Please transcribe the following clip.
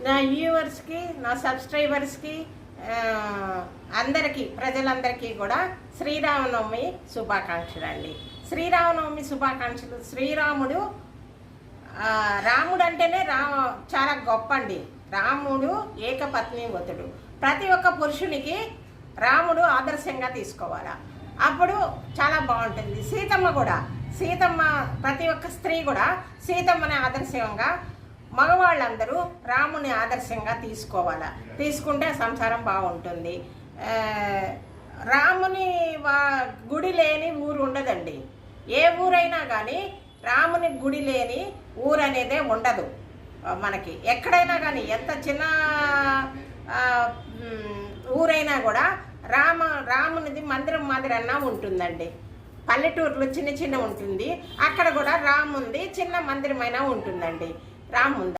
నా వ్యూవర్స్కి, నా సబ్స్క్రైబర్స్కి, అందరికీ, ప్రజలందరికీ కూడా శ్రీరామనవమి శుభాకాంక్షలు అండి. శ్రీరామనవమి శుభాకాంక్షలు. శ్రీరాముడు, రాముడు అంటేనే చాలా గొప్ప అండి. రాముడు ఏకపత్నీవతుడు. ప్రతి ఒక్క పురుషునికి రాముడు ఆదర్శంగా తీసుకోవాలా, అప్పుడు చాలా బాగుంటుంది. సీతమ్మ ప్రతి ఒక్క స్త్రీ కూడా సీతమ్మని ఆదర్శంగా, మగవాళ్ళందరూ రాముని ఆదర్శంగా తీసుకోవాలా. తీసుకుంటే సంసారం బాగుంటుంది. రాముని గుడి లేని ఊరు ఉండదండి. ఏ ఊరైనా కానీ రాముని గుడి లేని ఊరు అనేదే ఉండదు మనకి. ఎక్కడైనా కానీ ఎంత చిన్న ఊరైనా కూడా రామునిది మందిరం మాదిరన్నా ఉంటుందండి. పల్లెటూరులో చిన్న ఉంటుంది, అక్కడ కూడా రాముంది చిన్న మందిరమైనా ఉంటుందండి. రాముంది.